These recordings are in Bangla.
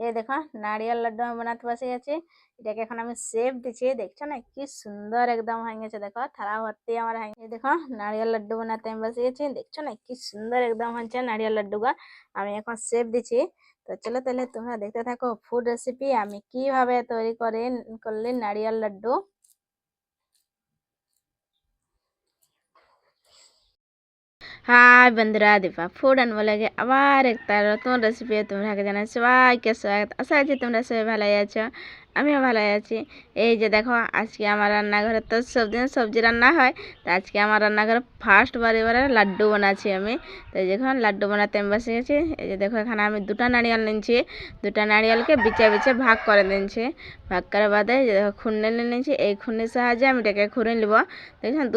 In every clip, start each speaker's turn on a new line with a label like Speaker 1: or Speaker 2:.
Speaker 1: এই দেখো নারিয়েল লাড্ডু আমি বানাতে বসে গেছি। এটাকে এখন আমি শেপ দিচ্ছি, দেখছো না কি সুন্দর একদম হয়ে গেছে। দেখো থালা ভর্তি আমার হয়ে গেছে। দেখো নারিয়েল লাড্ডু বানাতে আমি বসে গেছি, দেখছো না কি সুন্দর একদম হচ্ছে নারিয়েল লাড্ডু গা। আমি এখন শেপ দিচ্ছি। তো চলো তাহলে তোমরা দেখতে থাকো ফুড রেসিপি আমি কিভাবে তৈরি করলি নারিয়েল লাড্ডু। হাই বন্ধুরা, দীপা ফুড অ্যান্ড ব্লগে আবার একটা নতুন রেসিপি তোমরা জানাই সবাইকে স্বাগত। আশা আছি তোমরা সবাই ভালোই আছো, আমিও ভালোই আছি। এই যে দেখো আজকে আমার রান্নাঘরে তো সব দিন সবজি রান্না হয়, তো আজকে আমার রান্নাঘরে ফার্স্ট বারে লাড্ডু বানাচ্ছি আমি। তো যখন লাড্ডু বানাতে আমি বসে গেছি, এই যে দেখো এখানে আমি দুটা নারিয়েল নিচ্ছি। দুটা নারিয়েলকে বিচে বিচে ভাগ করে নিচ্ছি। ভাগ করার বাদে যে দেখো খুন্নি নিয়ে নিচ্ছি, এই খুন্নির সাহায্যে আমি এটাকে খুঁড়ে নিব। দেখছেন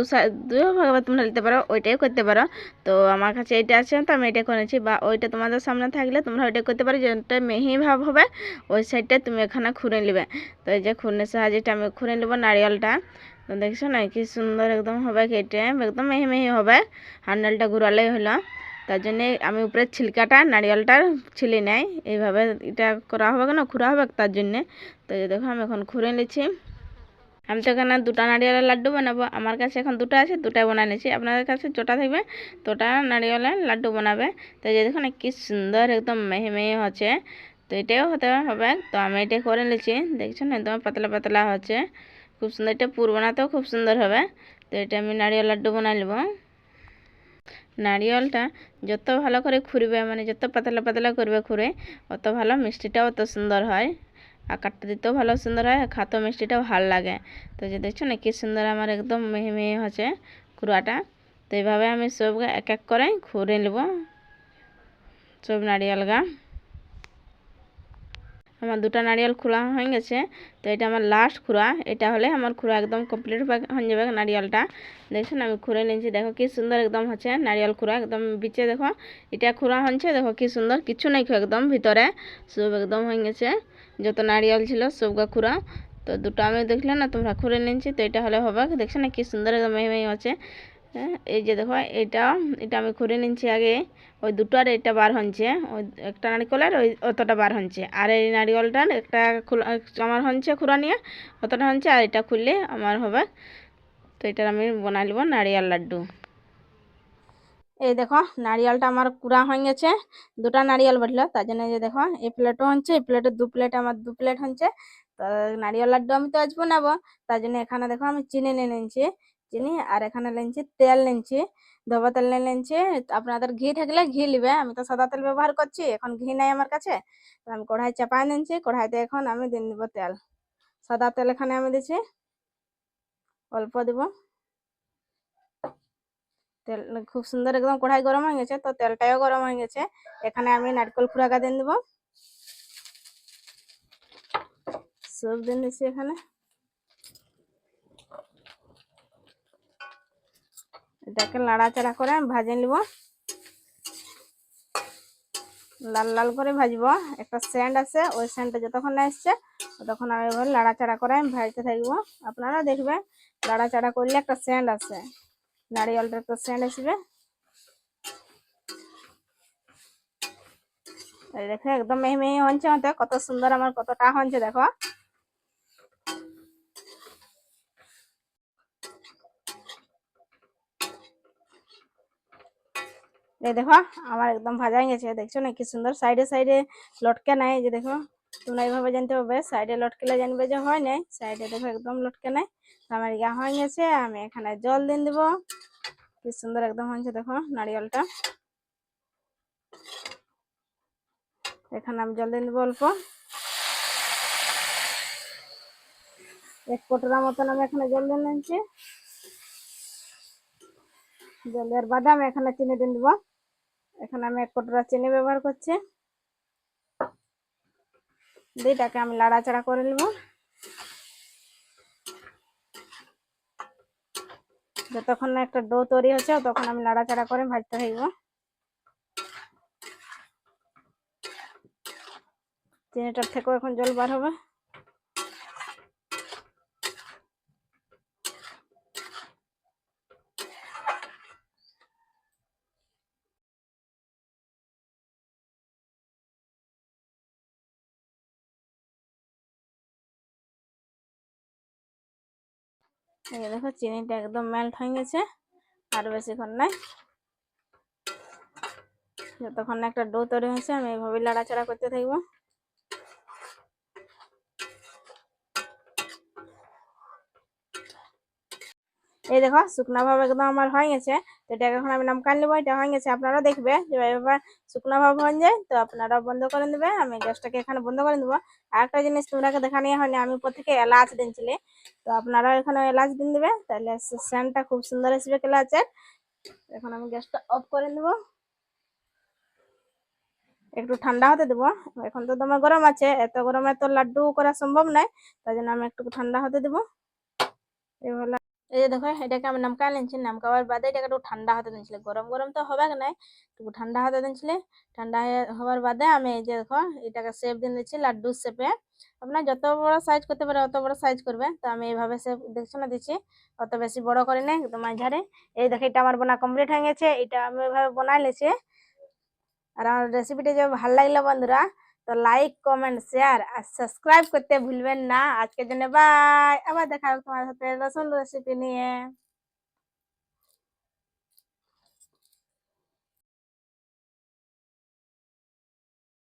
Speaker 1: দুই ভাগ তোমরা নিতে পারো, ওইটাই করতে পারো। তো আমার কাছে এইটা আছে তো আমি এটা করেছি, বা ওইটা তোমাদের সামনে থাকলে তোমরা ওইটা করতে পারো। যেটা মিহি ভাব হবে ওই সাইডটা তুমি এখানে খুঁড়ে নেবে। তো এই যে খুঁড়ের সাহায্যে আমি খুঁড়ে নেবো নারিয়েলটা। তো দেখছো না কি সুন্দর একদম হবে, কেটে একদম মিহি মিহি হবে। হ্যান্ডেলটা ঘুরালেই হলো। তার জন্যে আমি উপরে ছিলকাটা নারিয়েলটার ছিলি নেই, এইভাবে এটা করা হবে কেন খুঁড়া হবে তার জন্যে। তো এই দেখো আমি এখন খুঁড়ে নিচ্ছি। আমি তো এখানে দুটা নারিয়েলের লাড্ডু বানাবো, আমার কাছে এখন দুটো আছে, দুটাই বানিয়ে নিয়েছি। আপনাদের কাছে যেটা থাকবে তোটা নারিয়েলের লাড্ডু বানাবে। তো এই যে দেখুন কি সুন্দর একদম মেহে মেহে হচ্ছে। তো এটাও হতে হবে, তো আমি এটা করে নিয়েছি। দেখছেন একদম পাতলা পাতলা হচ্ছে, খুব সুন্দর। এটা পুর বানাতেও খুব সুন্দর হবে। তো এটা আমি নারিয়েল লাড্ডু বানাই নেব। নারিয়েলটা যত ভালো করে খুঁড়বে, মানে যত পাতলা পাতলা করবে খুঁড়ে, অত ভালো মিষ্টিটাও অত সুন্দর হয়। আর কাটতে দিতেও ভালো সুন্দর হয়, আর খাতেও মিষ্টিটাও ভালো লাগে। তো যে দেখছো না কি সুন্দর আমার একদম মিহি মিহি হচ্ছে খুঁড়াটা। তো এইভাবে আমি সব এক এক করে খুঁড়ে নেব সব নারিয়েল গা। আমার দুটা নারিয়েল খোলা হয়ে গেছে। তো এটা আমার লাস্ট খুঁড়া, এটা হলে আমার খুঁড়া একদম কমপ্লিট হয়ে যাবে নারিয়েলটা। দেখছেন আমি খুঁড়ে নিয়েছি, দেখো কি সুন্দর একদম হচ্ছে নারিয়েল খুঁড়া একদম বিচে। দেখো এটা খুঁড়া হচ্ছে, দেখো কি সুন্দর, কিছু নাই একদম ভিতরে সব একদম হয়ে গেছে। যত নারিয়েল ছিল সবগা খুঁড়া। তো দুটো আমি দেখলে না তোমরা খুঁড়ে নিয়েছি, তো এটা হলে হবে। দেখছো না কি সুন্দর একদম মেহি মেহি হচ্ছে। হ্যাঁ এই যে দেখো এটা এটা আমি খুঁড়ে নিচ্ছি আগে। ওই দুটোর এটা বার হচ্ছে, ওই একটা নারিকেলের ওই অতটা বার হচ্ছে, আর এই নারিকেলটার একটা আমার হচ্ছে খুঁড়া নিয়ে অতটা হচ্ছে, আর এটা খুললে আমার হবে। তো এটা আমি বানাই নেব নারিয়েল লাড্ডু। এই দেখো নারিয়েলটা আমার কুড়া হয়ে গেছে। দুটা নারিয়েল বাটলো তার জন্য যে দেখো এই প্লেটও হচ্ছে, এই প্লেটে দু প্লেট, আমার দু প্লেট হচ্ছে। তো নারিয়েল লাড্ডু আমি তো আজ বানাবো, তার জন্য এখানে দেখো আমি চিনি নিয়ে নিচ্ছি। চিনি আর এখানে নিচ্ছি তেল নিচ্ছি, ধোবা তেল নিয়ে নিচ্ছি। আপনাদের ঘি থাকলে ঘি নিবে, আমি তো সাদা তেল ব্যবহার করছি, এখন ঘি নাই আমার কাছে। তো আমি কড়াই চাপাই নিচ্ছি, কড়াইতে এখন আমি দিয়ে দিব তেল। সাদা তেল এখানে আমি দিচ্ছি, অল্প দিব তেল। খুব সুন্দর একদম কড়াই গরম হয়ে গেছে, তো তেলটাও গরম হয়ে গেছে। এখানে আমি নারকেল কুড়াকা দিয়ে দেবো, সব দিয়ে দিচ্ছি এখানে। এটাকে নাড়াচাড়া করে আমি ভাজে নিব, লাল লাল করে ভাজবো। একটা স্যান্ড আছে, ওই স্যান্ডটা যতক্ষণ না এসছে ততক্ষণ আমি এবার নাড়াচাড়া করে আমি ভাজতে থাকবো। আপনারা দেখবেন নাড়াচাড়া করলে একটা স্যান্ড আছে, নারিয়েলটা একটা স্যান্ড আসবে। এই দেখো একদম মেহি মেহি হচ্ছে, হতে কত সুন্দর আমার কতটা হচ্ছে দেখো। এই দেখো আমার একদম ভাজা হয়ে গেছে, দেখছো না কি সুন্দর সাইডে সাইডে লটকে নাই। যে দেখো তোমরা এইভাবে জানতে পারবে, সাইডে লটকেলে জানবে যে হয় নাই, সাইডে দেখো একদম লটকে নাই। তো আমার ইয়া হয়ে গেছে, আমি এখানে জল দিয়ে দেবো। কি সুন্দর একদম হয়েছে দেখো নারিয়েলটা। এখানে আমি জল দিয়ে দেবো অল্প, এক কোটরা মতন আমি এখানে জল দিয়ে নিচ্ছি। জলের বাদে আমি এখানে চিনি দিয়ে দেবো। এখানে আমি এক কোটরা চিনি ব্যবহার করছি। দুইটাকে আমি লাড়াচাড়া করে নেব, যতক্ষণ না একটা ডো তৈরি হচ্ছে তখন আমি লাড়াচাড়া করে ভাজতে থাকবো। চিনিটার থেকেও এখন জল বার হবে। এই যে দেখো চিনিটা একদম মেল্ট হয়ে গেছে, আর বেশিক্ষণ নাই। যতক্ষণ না একটা ডো তৈরি হয়েছে আমি এইভাবে লাড়াচাড়া করতে থাকবো। এই দেখো শুকনা ভাব একদম আমার হয়ে গেছে, তো এটাকে এখন আমি নামকান নেবো। এটা হয়ে গেছে, আপনারা দেখবে যে এবার শুকনা ভাব হয়ে যায় তো আপনারা বন্ধ করে দেবে। আমি গ্যাসটাকে এখানে বন্ধ করে দেবো। আর একটা জিনিস তোমরাকে দেখা নিয়ে হয়নি, আমি উপর থেকে এলাচ দিনছিলে, তো আপনারা এখানে এলাচ দিন দেবে, তাহলে সেন্টটা খুব সুন্দর আসবে এলাচের। এখন আমি গ্যাসটা অফ করে দেবো, একটু ঠান্ডা হতে দেবো। এখন তো দমে গরম আছে, এত গরমে তো লাড্ডু করা সম্ভব নয়, তাই জন্য আমি একটু ঠান্ডা হতে দেবো। এবার এই যে দেখো এটাকে আমি নামকা নিচ্ছি, নামকাবার বাদে এটাকে একটু ঠান্ডা হতে দিয়েছিলে, গরম গরম তো হবে নাই, একটু ঠান্ডা হতে দিয়েছিলে। ঠান্ডা হওয়ার বাদে আমি এই যে দেখো এটাকে শেপ দিয়ে দিচ্ছি লাড্ডু শেপে। আপনার যত বড় সাইজ করতে পারে অত বড় সাইজ করবে, তো আমি এইভাবে শেপ দেখছো না দিচ্ছি, অত বেশি বড় করে নেই, একদম মাঝারে। এই দেখো এটা আমার বোনা কমপ্লিট হয়ে গেছে, এটা আমি ওইভাবে বানাই লেছি। আর আমার রেসিপিটা যদি ভালো লাগলো বন্ধুরা, তো লাইক কমেন্ট শেয়ার আর সাবস্ক্রাইব করতে ভুলবেন না। আজকের জন্য বাই, আবার দেখা হবে তোমার সাথে নতুন রেসিপি নিয়ে।